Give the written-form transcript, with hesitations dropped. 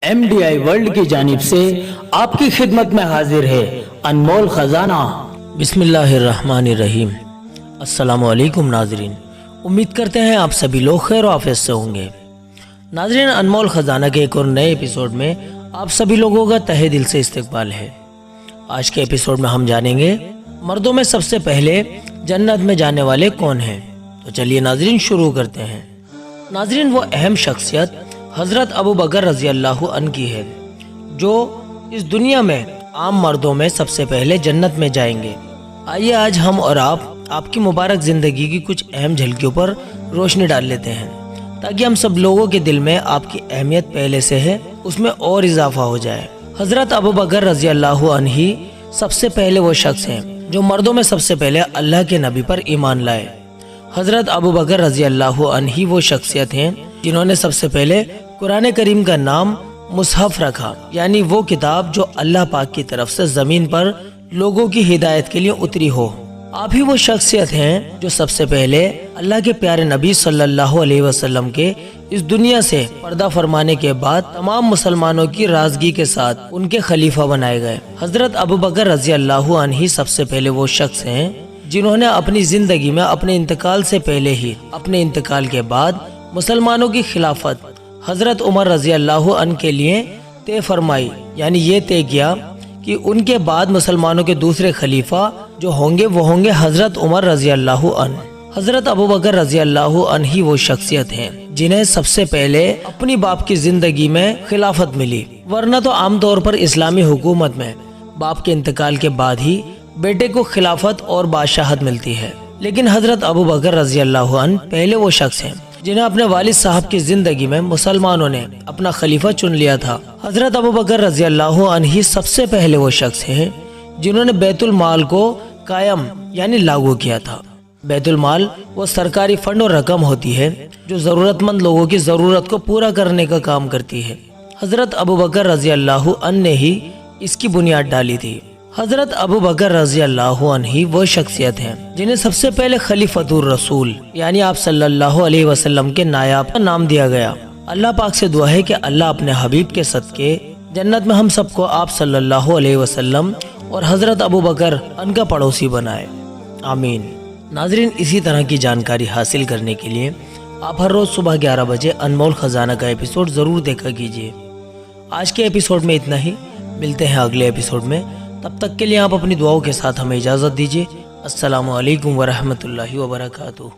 MDI world की जानिब से आपकी खिदमत में हाजिर है अनमोल खजाना। बिस्मिल्लाहिर्रहमानिर्रहीम। अस्सलामु अलैकुम नाजरीन, उम्मीद करते हैं आप सभी लोग खैर और आफियत से होंगे। नाजरीन, अनमोल खजाना के एक और नए एपिसोड में आप सभी लोगों का तहे दिल से इस्तकबाल है। आज के एपिसोड में हम जानेंगे मर्दों में सबसे पहले जन्नत में जाने वाले कौन हैं। तो चलिए नाजरीन शुरू करते हैं। नाजरीन, वो अहम शख्सियत हजरत अबू बकर रजी अल्लाह अन्हु की है जो इस दुनिया में आम मर्दों में सबसे पहले जन्नत में जाएंगे। आइए आज हम और आप आपकी मुबारक जिंदगी की कुछ अहम झलकियों पर रोशनी डाल लेते हैं ताकि हम सब लोगों के दिल में आपकी अहमियत पहले से है उसमें और इजाफा हो जाए। हजरत अबू बकर रजी अल्लाह अन्हु सबसे पहले वो शख्स हैं जो मर्दों में सबसे पहले अल्लाह के नबी पर ईमान लाए। हजरत अबू बकर रजी अल्लाह अन्हु वो शख्सियत हैं जिन्होंने सबसे पहले कुरान करीम का नाम मुसहफ रखा, यानी वो किताब जो अल्लाह पाक की तरफ से जमीन पर लोगों की हिदायत के लिए उतरी हो। आप ही वो शख्सियत हैं जो सबसे पहले अल्लाह के प्यारे नबी सल्लल्लाहु अलैहि वसल्लम के इस दुनिया से पर्दा फरमाने के बाद तमाम मुसलमानों की राजगी के साथ उनके खलीफा बनाए गए। हजरत अबू बकर रजी अल्लाह अन्हु सबसे पहले वो शख्स हैं जिन्होंने अपनी जिंदगी में अपने इंतकाल से पहले ही अपने इंतकाल के बाद मुसलमानों की खिलाफत हजरत उमर रजी अल्लाह अन्हु के लिए तय फरमाई, यानी ये तय किया कि उनके बाद मुसलमानों के दूसरे खलीफा जो होंगे वो होंगे हजरत उमर रजी अल्लाह अन्हु। हजरत अबू बकर रजी अल्लाह अन्हु वो शख्सियत हैं जिन्हें सबसे पहले अपनी बाप की जिंदगी में खिलाफत मिली, वरना तो आमतौर पर इस्लामी हुकूमत में बाप के इंतकाल के बाद ही बेटे को खिलाफत और बादशाहत मिलती है, लेकिन हजरत अबू बकर रजी अल्लाह अन्हु पहले वो शख्स हैं जिन्हें अपने वालिद साहब की जिंदगी में मुसलमानों ने अपना खलीफा चुन लिया था। हजरत अबू बकर रजी अल्लाह अन्हु सबसे पहले वो शख्स हैं जिन्होंने बैतुल माल को कायम यानी लागू किया था। बैतुल माल वो सरकारी फंड और रकम होती है जो जरूरतमंद लोगों की जरूरत को पूरा करने का काम करती है। हजरत अबू बकर रजी अल्लाह अन्हु ने ही इसकी बुनियाद डाली थी। हजरत अबू बकर रजी अल्लाह अन्हु वो शख्सियत हैं जिन्हें सबसे पहले खलीफतुर रसूल यानी आप सल्लल्लाहु अलैहि वसल्लम के नायाब का नाम दिया गया। अल्लाह पाक से दुआ है कि अल्लाह अपने हबीब के सदके जन्नत में हम सबको आप सल्लल्लाहु अलैहि वसल्लम और हजरत अबू बकर उनका पड़ोसी बनाए, आमीन। नाजरीन, इसी तरह की जानकारी हासिल करने के लिए आप हर रोज सुबह 11 बजे अनमोल खजाना का एपिसोड जरूर देखा कीजिए। आज के एपिसोड में इतना ही, मिलते हैं अगले एपिसोड में। तब तक के लिए आप अपनी दुआओं के साथ हमें इजाज़त दीजिए। अस्सलामु अलैकुम वरहमतुल्लाहि वबरकातुहू।